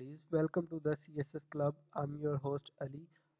buddies, welcome to the CSS Club. I'm your host Ali.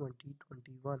2021।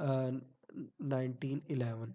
1911।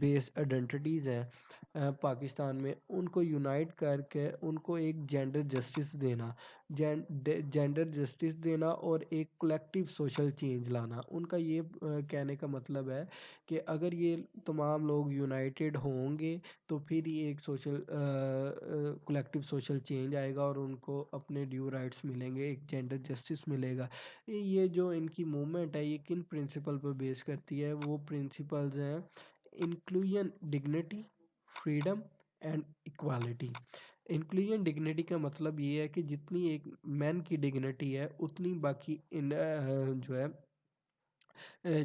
Base identities ہیں پاکستان میں، ان کو unite کر کے ان کو ایک جینڈر جسٹس دینا اور ایک کولیکٹیو سوشل چینج لانا۔ ان کا یہ کہنے کا مطلب ہے کہ اگر یہ تمام لوگ یونائٹڈ ہوں گے تو پھر یہ ایک کولیکٹیو سوشل چینج آئے گا اور ان کو اپنے ڈیو رائٹس ملیں گے، ایک جینڈر جسٹس ملے گا۔ یہ جو ان کی موومنٹ ہے یہ کن پرنسپل پر بیس کرتی ہے؟ وہ پرنسپلز ہیں inclusion, dignity, freedom and equality. Inclusion dignity کا مطلب یہ ہے کہ جتنی ایک مین کی ڈگنیٹی ہے اتنی باقی جو ہے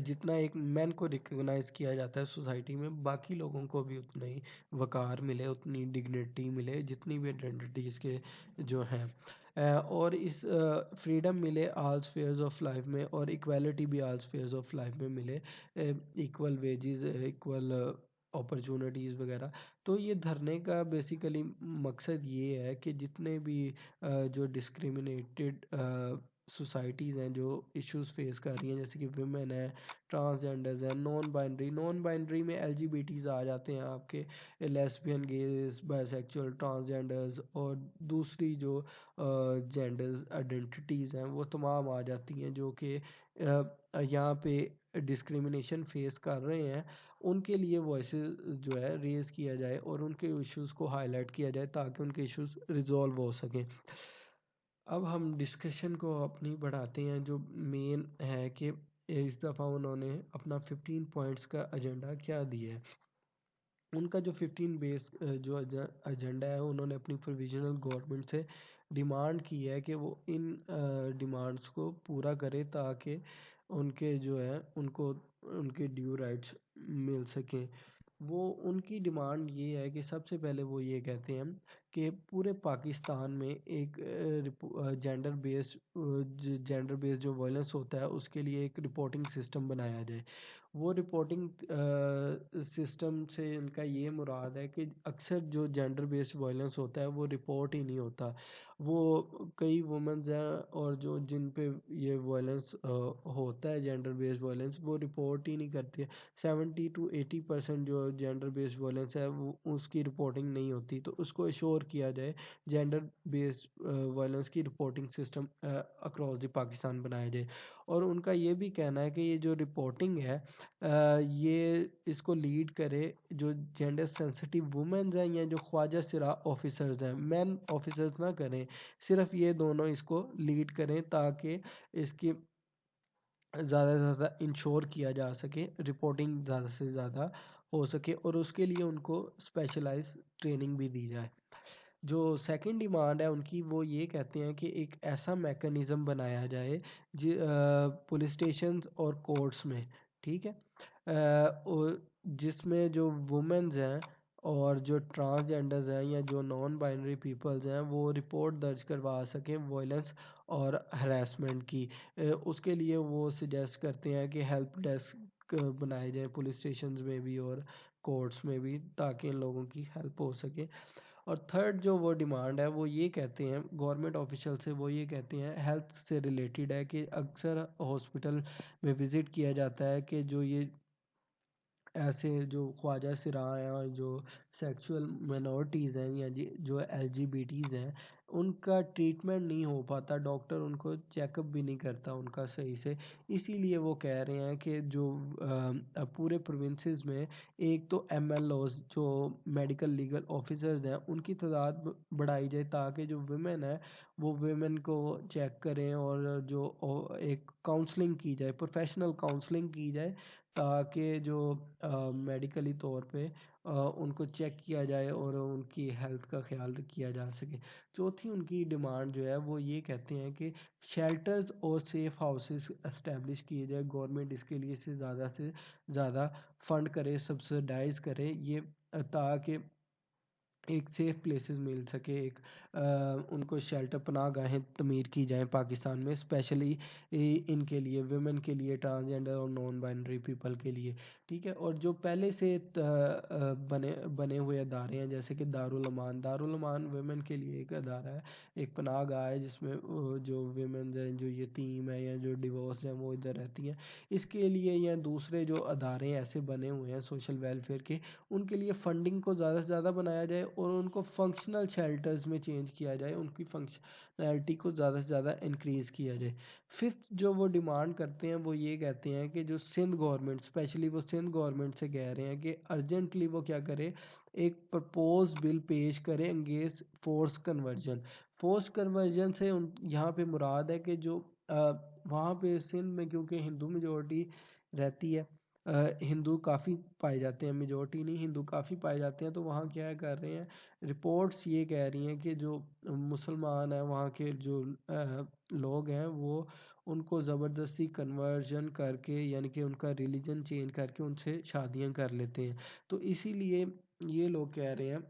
جتنا ایک مین کو ریکگنائز کیا جاتا ہے سوسائٹی میں، باقی لوگوں کو بھی اتنا ہی وقار ملے، اتنی ڈگنیٹی ملے جتنی بھی آئیڈینٹیز کے جو ہیں، اور اس فریڈم ملے آل اسفیئرز آف لائف میں، اور ایکویلٹی بھی آل اسفیئرز آف لائف میں ملے، ایکول ویجز، ایکول اپرچونٹیز وغیرہ۔ تو یہ دھرنے کا بیسیکلی مقصد یہ ہے کہ جتنے بھی جو ڈسکریمنیٹڈ سوسائٹیز ہیں جو ایشوز فیس کر رہی ہیں، جیسے کہ ویمن ہے، ٹرانسجینڈرز ہیں، نان بائنڈری میں ایل جی بی ٹیز آ جاتے ہیں آپ کے، lesbian, gays, bisexual, transgenders اور دوسری جو جینڈرز آئیڈینٹیٹیز ہیں وہ تمام آ جاتی ہیں جو کہ یہاں پہ ڈسکریمنیشن فیس کر رہے ہیں۔ ان کے لیے وائسز جو ہے ریز کیا جائے اور ان کے ایشوز کو ہائی لائٹ کیا جائے تاکہ ان کے ایشوز ریزولو ہو سکیں۔ اب ہم ڈسکشن کو اپنی بڑھاتے ہیں، جو مین ہے کہ اس دفعہ انہوں نے اپنا 15 پوائنٹس کا ایجنڈا کیا دیا ہے۔ ان کا جو 15 بیس جو ایجنڈا ہے، انہوں نے اپنی پروویژنل گورنمنٹ سے ڈیمانڈ کی ہے کہ وہ ان ڈیمانڈس کو پورا کرے تاکہ ان کے جو ہے ان کو ان کے ڈیو رائٹس مل سکیں۔ وہ ان کی ڈیمانڈ یہ ہے کہ سب سے پہلے وہ یہ کہتے ہیں کہ پورے پاکستان میں ایک جینڈر بیس جو وائلنس ہوتا ہے اس کے لیے ایک رپورٹنگ سسٹم بنایا جائے۔ وہ رپورٹنگ سسٹم سے ان کا یہ مراد ہے کہ اکثر جو جینڈر بیس وائلنس ہوتا ہے وہ رپورٹ ہی نہیں ہوتا۔ وہ کئی وومنز ہیں اور جو جن پہ یہ وائلنس ہوتا ہے جینڈر بیس وائلنس، وہ رپورٹ ہی نہیں کرتے۔ 70 to 80% جو جینڈر بیس وائلنس ہے وہ اس کی رپورٹنگ نہیں ہوتی، تو اس کو ایشور کیا جائے، جینڈر بیس وائلنس کی reporting system across the Pakistan بنایا جائے۔ اور ان کا یہ بھی کہنا ہے کہ یہ جو رپورٹنگ ہے یہ اس کو لیڈ کرے جو جینڈر سینسٹیو وومنز ہیں یا جو خواجہ سرا آفیسرز ہیں، مین آفیسرز نہ کریں، صرف یہ دونوں اس کو لیڈ کریں تاکہ اس کی زیادہ سے زیادہ انشور کیا جا سکے، رپورٹنگ زیادہ سے زیادہ ہو سکے، اور اس کے لیے ان کو اسپیشلائز ٹریننگ بھی دی جائے۔ جو سیکنڈ ڈیمانڈ ہے ان کی، وہ یہ کہتے ہیں کہ ایک ایسا میکانزم بنایا جائے پولیس اسٹیشنز اور کورٹس میں، ٹھیک ہے، جس میں جو وومنز ہیں اور جو ٹرانسجینڈرز ہیں یا جو نان بائنری پیپلز ہیں وہ رپورٹ درج کروا سکیں وائلنس اور ہراسمنٹ کی۔ اس کے لیے وہ سجیسٹ کرتے ہیں کہ ہیلپ ڈیسک بنائے جائیں پولیس اسٹیشنز میں بھی اور کورٹس میں بھی تاکہ ان لوگوں کی ہیلپ ہو سکے۔ اور تھرڈ جو وہ ڈیمانڈ ہے وہ یہ کہتے ہیں گورنمنٹ آفیشل سے، وہ یہ کہتے ہیں ہیلتھ سے ریلیٹڈ ہے کہ اکثر ہاسپٹل میں وزٹ کیا جاتا ہے کہ جو یہ ایسے جو خواجہ سرا ہیں اور جو سیکچول مائنورٹیز ہیں یا جو ایل جی بی ٹیز ہیں ان کا ٹریٹمنٹ نہیں ہو پاتا، ڈاکٹر ان کو چیک اپ بھی نہیں کرتا ان کا صحیح سے۔ اسی لیے وہ کہہ رہے ہیں کہ جو پورے پروونسز میں ایک تو ایم ایل اوز جو میڈیکل لیگل آفیسرز ہیں ان کی تعداد بڑھائی جائے تاکہ جو ویمن ہے وہ ویمن کو چیک کریں اور جو ایک کاؤنسلنگ کی جائے، پروفیشنل کاؤنسلنگ کی جائے تاکہ جو میڈیکلی طور پہ ان کو چیک کیا جائے اور ان کی ہیلتھ کا خیال کیا جا سکے۔ چوتھی ان کی ڈیمانڈ جو ہے وہ یہ کہتے ہیں کہ شیلٹرز اور سیف ہاؤسز اسٹیبلش کیے جائے، گورنمنٹ اس کے لیے سے زیادہ فنڈ کرے، سبسڈائز کرے یہ، تاکہ ایک سیف پلیسز مل سکے، ایک ان کو شیلٹر پناہ گاہیں تعمیر کی جائیں پاکستان میں، اسپیشلی ان کے لیے، ویمن کے لیے، ٹرانسجینڈر اور نان بائنری پیپل کے لیے، ٹھیک ہے۔ اور جو پہلے سے بنے ہوئے ادارے ہیں جیسے کہ دارالامان ویمن کے لیے ایک ادارہ ہے، ایک پناہ گاہ ہے جس میں جو ویمنز ہیں، جو یتیم ہیں یا جو ڈیورس ہیں وہ ادھر رہتی ہیں، اس کے لیے یا دوسرے جو ادارے ایسے بنے ہوئے ہیں سوشل ویلفیئر کے، ان کے لیے فنڈنگ کو زیادہ سے زیادہ بنایا جائے اور ان کو فنکشنل شیلٹرز میں چینج کیا جائے، ان کی فنکشنالٹی کو زیادہ سے زیادہ انکریز کیا جائے۔ ففتھ جو وہ ڈیمانڈ کرتے ہیں وہ یہ کہتے ہیں کہ جو سندھ گورنمنٹ، اسپیشلی وہ سندھ گورنمنٹ سے کہہ رہے ہیں کہ ارجنٹلی وہ کیا کرے، ایک پرپوز بل پیش کرے انگیز فورس کنورژن۔ فورس کنورژن سے یہاں پہ مراد ہے کہ جو وہاں پہ سندھ میں کیونکہ ہندو میجورٹی رہتی ہے، ہندو کافی پائے جاتے ہیں، میجورٹی نہیں، ہندو کافی پائے جاتے ہیں، تو وہاں کیا کر رہے ہیں، رپورٹس یہ کہہ رہی ہیں کہ جو مسلمان ہیں وہاں کے جو لوگ ہیں وہ ان کو زبردستی کنورژن کر کے، یعنی کہ ان کا ریلیجن چینج کر کے ان سے شادیاں کر لیتے ہیں۔ تو اسی لیے یہ لوگ کہہ رہے ہیں،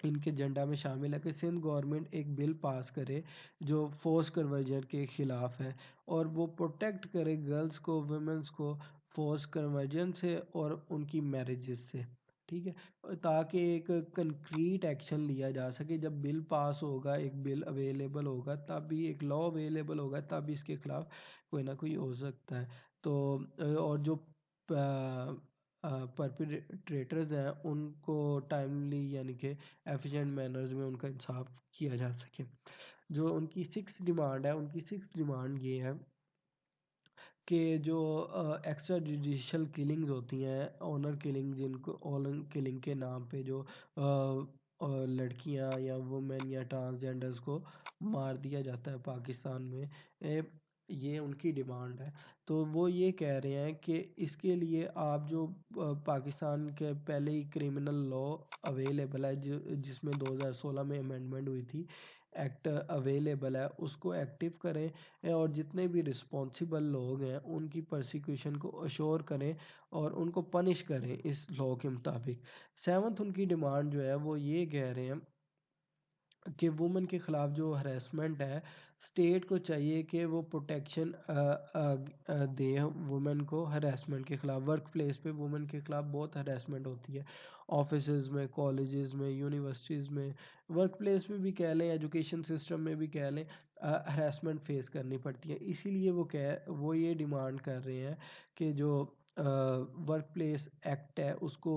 ان کے ایجنڈا میں شامل ہے کہ سندھ گورنمنٹ ایک بل پاس کرے جو فورس کنورژن کے خلاف ہے، اور وہ پروٹیکٹ کرے گرلز کو، ویمنس کو فورس کنورژن سے اور ان کی میرجز سے، ٹھیک ہے، تاکہ ایک کنکریٹ ایکشن لیا جا سکے۔ جب بل پاس ہوگا، ایک بل اویلیبل ہوگا، تب بھی ایک لا اویلیبل ہوگا، تب بھی اس کے خلاف کوئی نہ کوئی ہو سکتا ہے۔ تو اور جو پرپیٹریٹرز ہیں ان کو ٹائملی یعنی کہ ایفیشینٹ مینرز میں ان کا انصاف کیا جا سکے۔ جو ان کی سکس ڈیمانڈ ہے، ان کی سکس ڈیمانڈ یہ ہے کہ جو ایکسٹرا جوڈیشل کلنگز ہوتی ہیں، آنر کلنگ، جن کو آنر کلنگ کے نام پہ جو لڑکیاں یا وومن یا ٹرانسجینڈرز کو مار دیا جاتا ہے پاکستان میں، یہ ان کی ڈیمانڈ ہے۔ تو وہ یہ کہہ رہے ہیں کہ اس کے لیے آپ جو پاکستان کے پہلے ہی کرمنل لا اویلیبل ہے، جس میں 2016 میں امینڈمنٹ ہوئی تھی، ایکٹ اویلیبل ہے، اس کو ایکٹیو کریں، اور جتنے بھی رسپانسیبل لوگ ہیں ان کی پرسیکیوشن کو اشور کریں اور ان کو پنش کریں اس لا کے مطابق۔ سیونتھ ان کی ڈیمانڈ جو ہے وہ یہ کہہ رہے ہیں کہ وومن کے خلاف جو ہریسمنٹ ہے، اسٹیٹ کو چاہیے کہ وہ پروٹیکشن دے وومن کو ہریسمنٹ کے خلاف۔ ورک پلیس پہ وومن کے خلاف بہت ہریسمنٹ ہوتی ہے، آفیسز میں، کالجز میں، یونیورسٹیز میں، ورک پلیس میں بھی کہہ لیں، ایجوکیشن سسٹم میں بھی کہہ لیں، ہریسمنٹ فیس کرنی پڑتی ہے۔ اسی لیے وہ یہ ڈیمانڈ کر رہے ہیں کہ جو ورک پلیس ایکٹ ہے اس کو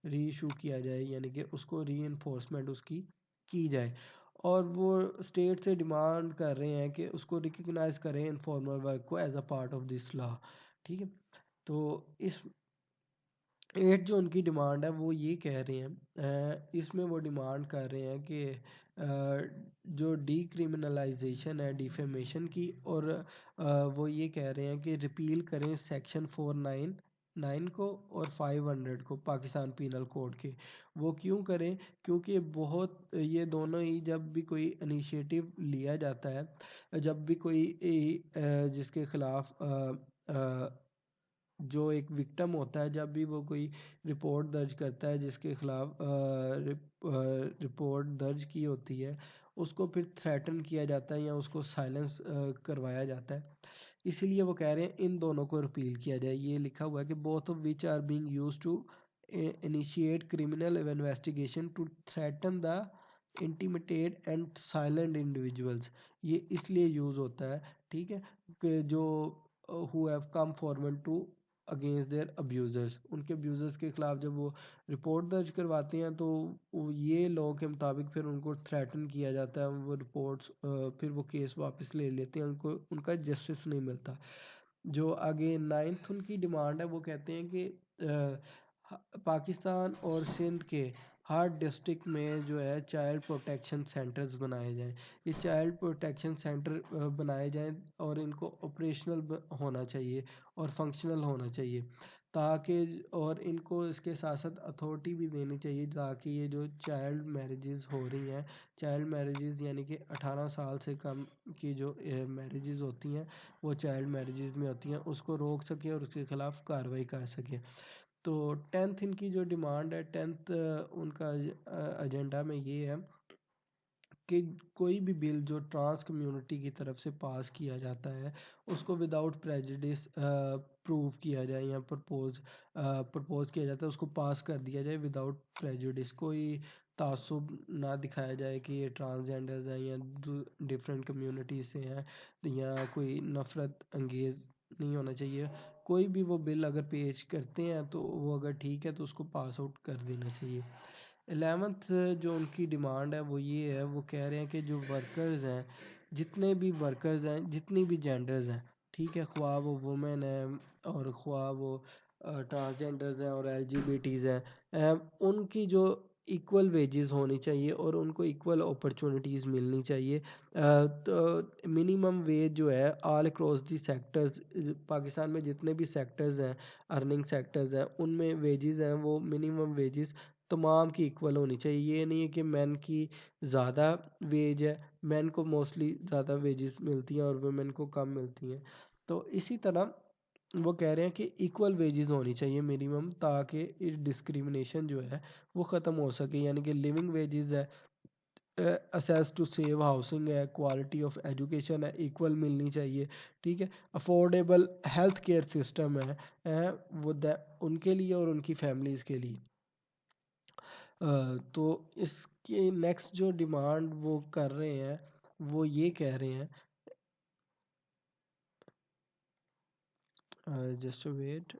ری ایشو کیا جائے، یعنی کہ اس کو ری انفورسمنٹ اس کی جائے، اور وہ اسٹیٹ سے ڈیمانڈ کر رہے ہیں کہ اس کو ریکگنائز کریں انفارمل ورک کو as a part of this law, ٹھیک ہے۔ تو اس 8 جو ان کی ڈیمانڈ ہے وہ یہ کہہ رہے ہیں، اس میں وہ ڈیمانڈ کر رہے ہیں کہ جو ڈی کرمنلائزیشن ہے ڈیفیمیشن کی، اور وہ یہ کہہ رہے ہیں کہ ریپیل کریں سیکشن 499 کو اور 500 کو پاکستان پینل کوڈ کے۔ وہ کیوں کریں؟ کیونکہ یہ دونوں ہی جب بھی کوئی انیشیٹو لیا جاتا ہے، جب بھی کوئی جس کے خلاف جو ایک وکٹم ہوتا ہے، جب بھی وہ کوئی رپورٹ درج کرتا ہے جس کے خلاف رپورٹ درج کی ہوتی ہے، اس کو پھر تھریٹن کیا جاتا ہے یا اس کو سائلنس کروایا جاتا ہے۔ اسی لیے وہ کہہ رہے ہیں ان دونوں کو ریپیل کیا جائے۔ یہ لکھا ہوا ہے کہ both of which are being used to initiate criminal investigation to threaten the intimidate and silent individuals۔ یہ اس لیے یوز ہوتا ہے، ٹھیک ہے، کہ جو who have come forward to against their abusers، ان کے abusers کے خلاف جب وہ رپورٹ درج کرواتے ہیں تو یہ لاء کے مطابق پھر ان کو تھریٹن کیا جاتا ہے، وہ رپورٹس پھر وہ کیس واپس لے لیتے ہیں، ان کا جسٹس نہیں ملتا۔ جو آگے 9th ان کی ڈیمانڈ ہے، وہ کہتے ہیں کہ پاکستان اور سندھ کے ہر ڈسٹرکٹ میں جو ہے چائلڈ پروٹیکشن سینٹرز بنائے جائیں۔ یہ چائلڈ پروٹیکشن سینٹر بنائے جائیں اور ان کو آپریشنل ہونا چاہیے اور فنکشنل ہونا چاہیے، تاکہ اور ان کو اس کے ساتھ ساتھ اتھارٹی بھی دینی چاہیے، تاکہ یہ جو چائلڈ میرجز ہو رہی ہیں، چائلڈ میرجز یعنی کہ 18 سال سے کم کی جو میرجز ہوتی ہیں وہ چائلڈ میرجز میں ہوتی ہیں، اس کو روک سکے اور اس کے خلاف کارروائی کر سکے۔ تو 10th ان کی جو ڈیمانڈ ہے، 10th ان کا ایجنڈا میں یہ ہے کہ کوئی بھی بل جو ٹرانس کمیونٹی کی طرف سے پاس کیا جاتا ہے اس کو وداؤٹ پریجڈس پروو کیا جائے یا پرپوز کیا جاتا ہے، اس کو پاس کر دیا جائے وداؤٹ پریجڈس. کوئی تعصب نہ دکھایا جائے کہ یہ ٹرانسجینڈرز ہیں یا ڈفرینٹ کمیونٹیز سے ہیں، یا کوئی نفرت انگیز نہیں ہونا چاہیے. کوئی بھی وہ بل اگر پیش کرتے ہیں تو وہ اگر ٹھیک ہے تو اس کو پاس آؤٹ کر دینا چاہیے. 11th جو ان کی ڈیمانڈ ہے وہ یہ ہے، وہ کہہ رہے ہیں کہ جو ورکرز ہیں، جتنے بھی ورکرز ہیں، جتنی بھی جینڈرز ہیں، ٹھیک ہے، خواہ وہ وومن ہیں اور خواہ وہ ٹرانسجینڈرز ہیں اور LGBTs ہیں، ان کی جو ایکول ویجز ہونی چاہیے اور ان کو ایکول اپرچونٹیز ملنی چاہیے. تو منیمم ویج جو ہے all across the sectors, Pakistan میں جتنے بھی سیکٹرز ہیں، ارننگ سیکٹرز ہیں، ان میں ویجز ہیں وہ منیمم ویجز تمام کی ایکول ہونی چاہیے. یہ نہیں ہے کہ مین کی زیادہ ویج ہے، مین کو موسٹلی زیادہ ویجز ملتی ہیں اور ویمن کو کم ملتی ہیں. تو اسی طرح وہ کہہ رہے ہیں کہ ایکول ویجز ہونی چاہیے منیمم، تاکہ ڈسکریمنیشن جو ہے وہ ختم ہو سکے. یعنی کہ لیونگ ویجز ہے، اسیس ٹو سیو ہاؤسنگ ہے، کوالٹی آف ایجوکیشن ہے، ایکول ملنی چاہیے. ٹھیک ہے، افورڈیبل ہیلتھ کیئر سسٹم ہے وہ ان کے لیے اور ان کی فیملیز کے لیے. تو اس کے نیکسٹ جو ڈیمانڈ وہ کر رہے ہیں وہ یہ کہہ رہے ہیں، جسٹ ویٹ،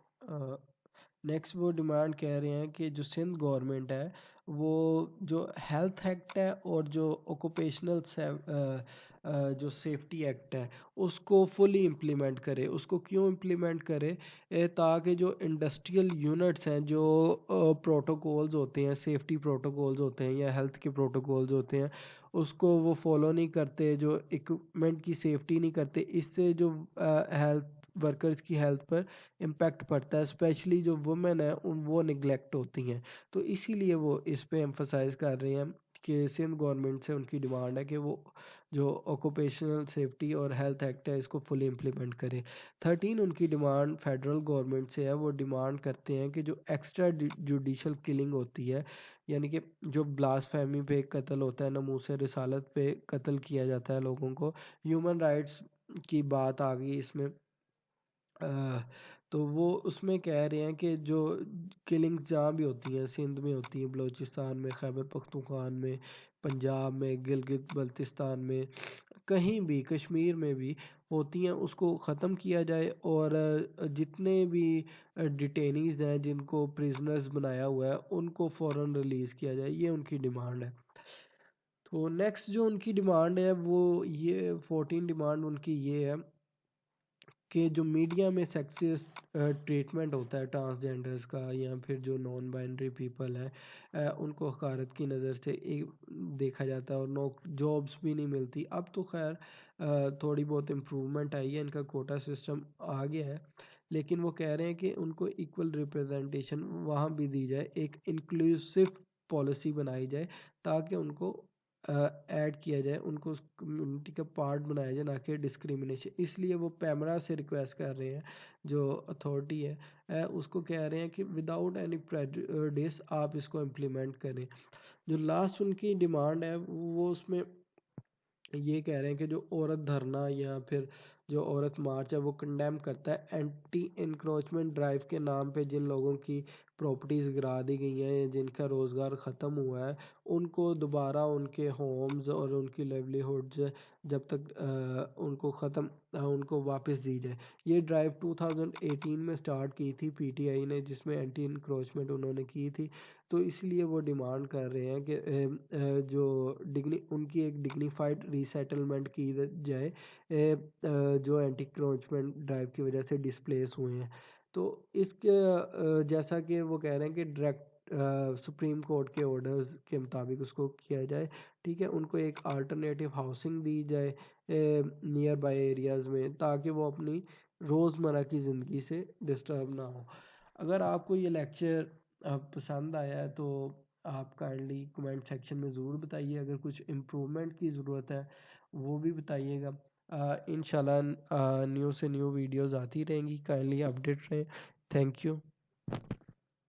نیکسٹ وہ ڈیمانڈ کہہ رہے ہیں کہ جو سندھ گورنمنٹ ہے وہ جو ہیلتھ ایکٹ ہے اور جو اوکوپیشنل جو سیفٹی ایکٹ ہے اس کو فلی امپلیمنٹ کرے. اس کو کیوں امپلیمنٹ کرے؟ تاکہ جو انڈسٹریل یونٹس ہیں، جو پروٹوکولز ہوتے ہیں، سیفٹی پروٹوکولز ہوتے ہیں یا ہیلتھ کے پروٹوکولز ہوتے ہیں، اس کو وہ فالو نہیں کرتے، جو اکوپمنٹ کی سیفٹی نہیں کرتے. اس سے جو ہیلتھ ورکرز کی ہیلتھ پر امپیکٹ پڑتا ہے، اسپیشلی جو وومن ہیں وہ نگلیکٹ ہوتی ہیں. تو اسی لیے وہ اس پہ ایمفسائز کر رہے ہیں کہ سندھ گورنمنٹ سے ان کی ڈیمانڈ ہے کہ وہ جو آکوپیشنل سیفٹی اور ہیلتھ ایکٹ ہے اس کو فلی امپلیمنٹ کرے. 13 ان کی ڈیمانڈ فیڈرل گورنمنٹ سے ہے. وہ ڈیمانڈ کرتے ہیں کہ جو ایکسٹرا جوڈیشل کلنگ ہوتی ہے، یعنی کہ جو بلاسفیمی پہ قتل ہوتا ہے، ناموس رسالت پہ قتل کیا جاتا ہے لوگوں کو، ہیومن رائٹس کی بات آ گئی اس میں. تو وہ اس میں کہہ رہے ہیں کہ جو کلنگز جہاں بھی ہوتی ہیں، سندھ میں ہوتی ہیں، بلوچستان میں، خیبر پختونخوا میں، پنجاب میں، گلگت بلتستان میں، کہیں بھی، کشمیر میں بھی ہوتی ہیں، اس کو ختم کیا جائے. اور جتنے بھی ڈیٹینیز ہیں جن کو پریزنرز بنایا ہوا ہے ان کو فوراً ریلیز کیا جائے. یہ ان کی ڈیمانڈ ہے. تو نیکسٹ جو ان کی ڈیمانڈ ہے وہ یہ 14 ڈیمانڈ ان کی یہ ہے کہ جو میڈیا میں سیکسسٹ ٹریٹمنٹ ہوتا ہے ٹرانسجینڈرز کا یا پھر جو نان بائنڈری پیپل ہیں، ان کو حقارت کی نظر سے دیکھا جاتا ہے اور جابس بھی نہیں ملتی. اب تو خیر تھوڑی بہت امپرومنٹ آئی ہے، ان کا کوٹا سسٹم آ گیا ہے، لیکن وہ کہہ رہے ہیں کہ ان کو ایکول ریپرزنٹیشن وہاں بھی دی جائے، ایک انکلوسیو پالیسی بنائی جائے تاکہ ان کو ایڈ کیا جائے، ان کو اس کمیونٹی کا پارٹ بنایا جائے، نہ کہ ڈسکریمنیشن. اس لیے وہ پیمرا سے ریکویسٹ کر رہے ہیں، جو اتھارٹی ہے اس کو کہہ رہے ہیں کہ وداؤٹ اینی پریجوڈس آپ اس کو امپلیمنٹ کریں. جو لاسٹ ان کی ڈیمانڈ ہے وہ اس میں یہ کہہ رہے ہیں کہ جو عورت دھرنا یا پھر جو عورت مارچ ہے وہ کنڈیم کرتا ہے اینٹی انکروچمنٹ ڈرائیو کے نام پہ جن لوگوں کی پراپرٹیز گرا دی گئی ہیں، جن کا روزگار ختم ہوا ہے، ان کو دوبارہ ان کے ہومز اور ان کی لیولیہوڈز جب تک ان کو ان کو واپس دی جائے. یہ ڈرائیو 2018 میں سٹارٹ کی تھی PTI نے، جس میں اینٹی انکروچمنٹ انہوں نے کی تھی. تو اس لیے وہ ڈیمانڈ کر رہے ہیں کہ جو ان کی ایک ڈگنیفائڈ ریسیٹلمنٹ کی جائے جو اینٹی انکروچمنٹ ڈرائیو کی وجہ سے ڈسپلیس ہوئے ہیں. تو اس کے جیسا کہ وہ کہہ رہے ہیں کہ ڈائریکٹ سپریم کورٹ کے آرڈرز کے مطابق اس کو کیا جائے. ٹھیک ہے، ان کو ایک آلٹرنیٹیو ہاؤسنگ دی جائے نیئر بائی ایریاز میں، تاکہ وہ اپنی روزمرہ کی زندگی سے ڈسٹرب نہ ہو. اگر آپ کو یہ لیکچر پسند آیا ہے تو آپ کائنڈلی کمنٹ سیکشن میں ضرور بتائیے. اگر کچھ امپرومنٹ کی ضرورت ہے وہ بھی بتائیے گا. انشاءاللہ نیو سے نیو ویڈیوز آتی رہیں گی. کائنڈلی اپڈیٹ رہیں. Thank you.